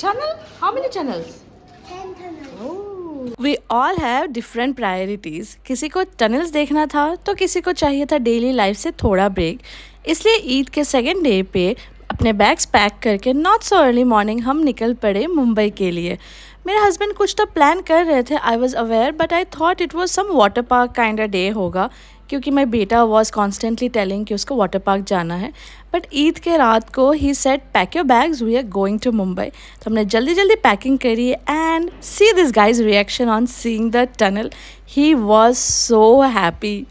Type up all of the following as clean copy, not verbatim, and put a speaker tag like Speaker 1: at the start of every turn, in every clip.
Speaker 1: Tunnel? How many tunnels?
Speaker 2: 10 tunnels.
Speaker 1: Oh. We all have different priorities. किसी को tunnels देखना था तो किसी को चाहिए था डेली लाइफ से थोड़ा ब्रेक. इसलिए ईद के सेकेंड डे पे अपने बैग्स पैक करके नॉट सो अर्ली मॉर्निंग हम निकल पड़े मुंबई के लिए. मेरे हस्बैंड कुछ तो प्लान कर रहे थे. I was aware but I thought it was some water park kind day होगा, क्योंकि मेरा बेटा वॉज कॉन्स्टेंटली टेलिंग कि उसको वाटर पार्क जाना है. बट ईद के रात को ही said pack your bags, we are going to Mumbai. तो हमने जल्दी जल्दी पैकिंग करी and see this guy's reaction on seeing the tunnel. He was so happy.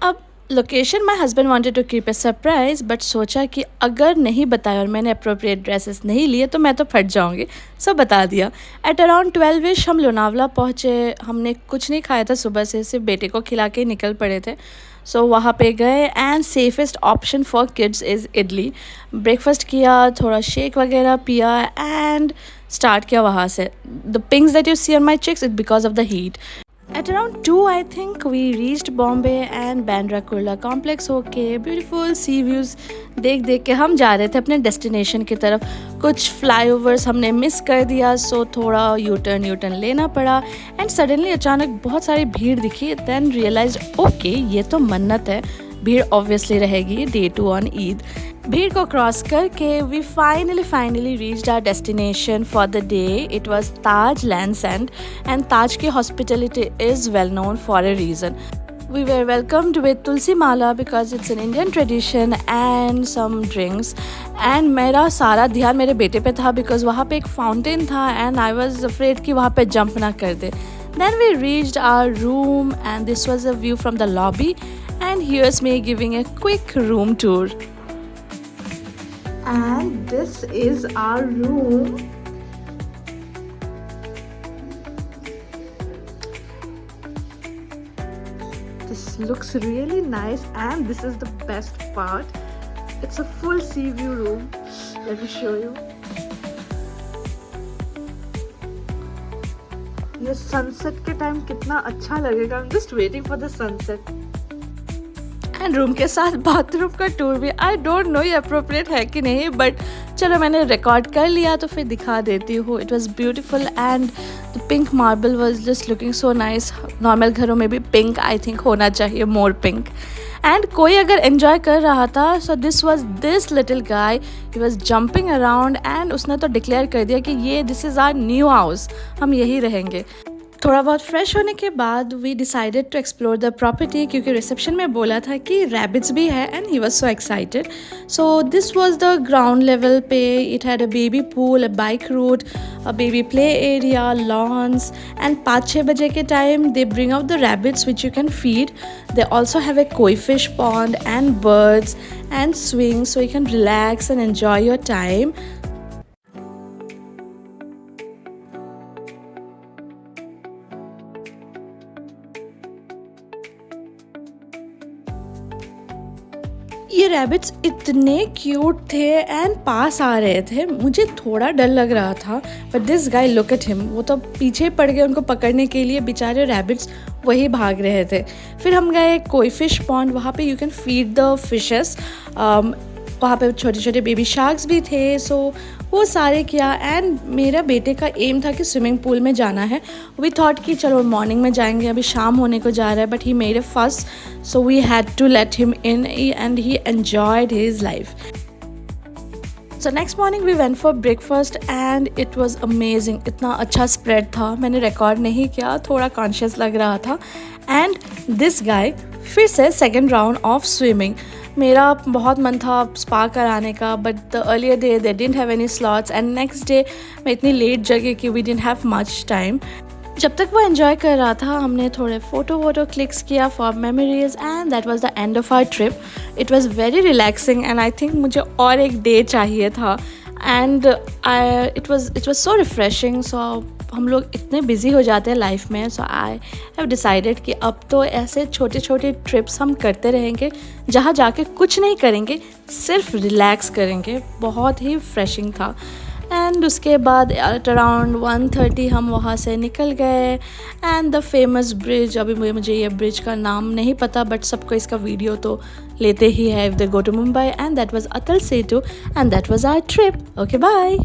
Speaker 1: अब location my husband wanted to keep a surprise, but सोचा कि अगर नहीं बताया और मैंने अप्रोप्रिएट ड्रेसेस नहीं लिए तो मैं तो फट जाऊंगी, सो बता दिया. एट अराउंड 12ish हम लोनावला पहुँचे. हमने कुछ नहीं खाया था सुबह से, सिर्फ बेटे को खिला के निकल पड़े थे. सो वहाँ पे गए and safest option for kids is idli. Breakfast किया, थोड़ा शेक वगैरह पिया एंड स्टार्ट किया वहाँ से. The pinks that you see on my cheeks it because of the heat. At around 2 I think we reached Bombay and Bandra Kurla complex होके beautiful sea views देख देख के हम जा रहे थे अपने डेस्टिनेशन की तरफ. कुछ फ्लाईओवर्स हमने मिस कर दिया, सो थोड़ा यू टर्न लेना पड़ा एंड सडनली अचानक बहुत सारी भीड़ दिखी. देन रियलाइज ओके ये तो मन्नत है, भीड़ ऑब्वियसली रहेगी डे 2 ऑन ईद. भीड़ को क्रॉस करके we finally reached our destination for the day. It was Taj lands and Taj की hospitality is well known for a reason. We were welcomed with tulsi mala because it's an Indian tradition and some drinks. And मेरा सारा ध्यान मेरे बेटे पे था because वहाँ पे एक फाउंटेन था and I was afraid कि वहाँ पे जंप ना कर दे. Then we reached our room and this was a view from the lobby. And here's me giving a quick room tour. And this is our room. This looks really nice and this is the best part. It's a full sea view room. Let me show you. ये sunset के time कितना अच्छा लगेगा. I'm just waiting for the sunset. And room के साथ bathroom का tour भी. I don't know ये अप्रोप्रिएट है कि नहीं, बट चलो मैंने रिकॉर्ड कर लिया तो फिर दिखा देती हूँ. It was beautiful and the pink marble was just looking so nice. Normal घरों में भी पिंक आई थिंक होना चाहिए, मोर पिंक. एंड कोई अगर एन्जॉय कर रहा था so this was this little guy. He was jumping around and उसने तो डिक्लेयर कर दिया कि ये this is our new house, हम यही रहेंगे. थोड़ा बहुत फ्रेश होने के बाद we decided to explore the property, क्योंकि रिसेप्शन में बोला था कि रैबिट्स भी है and he was so excited. So this was the ground level पे. It had a baby pool, a bike root, a baby play area, lawns and 5-6 बजे के time they bring out the rabbits which you can feed. They also have a कोई fish pond and birds and swing, so you can relax and enjoy your time. ये rabbits इतने cute थे and पास आ रहे थे. मुझे थोड़ा डर लग रहा था but this guy look at him. वो तो पीछे पड़ गए उनको पकड़ने के लिए. बेचारे रैबिट्स वही भाग रहे थे. फिर हम गए कोई फिश पॉन्ड. वहाँ पे you can feed the fishes. वहाँ पे छोटे छोटे बेबी शार्क्स भी थे. सो वो सारे किया एंड मेरा बेटे का एम था कि स्विमिंग पूल में जाना है. वी थॉट कि चलो मॉर्निंग में जाएंगे, अभी शाम होने को जा रहा है. But he made a fuss, so we had to let him in and he enjoyed his life. So next morning we went for breakfast and it was amazing. इतना अच्छा स्प्रेड था. मैंने रिकॉर्ड नहीं किया, थोड़ा कॉन्शियस लग रहा था. एंड दिस गाय फिर से सेकेंड राउंड ऑफ स्विमिंग. मेरा बहुत मन था स्पा कराने का, but the earlier day they didn't have any slots and next day मैं इतनी लेट जगी कि we didn't have much time. जब तक वो एंजॉय कर रहा था हमने थोड़े फ़ोटो क्लिक्स किया for memories and that was the end of our trip. It was very relaxing and I think मुझे और एक डे चाहिए था and it was so refreshing. So हम लोग इतने बिजी हो जाते हैं लाइफ में. सो आई हैव डिसाइडेड कि अब तो ऐसे छोटे छोटे ट्रिप्स हम करते रहेंगे जहाँ जाके कुछ नहीं करेंगे, सिर्फ रिलैक्स करेंगे. बहुत ही फ्रेशिंग था. एंड उसके बाद एट अराउंड 1:30 हम वहाँ से निकल गए एंड द फेमस ब्रिज. अभी मुझे ये ब्रिज का नाम नहीं पता बट सबको इसका वीडियो तो लेते ही है if they go to Mumbai. And that was Atal Setu and that was our trip. Okay bye.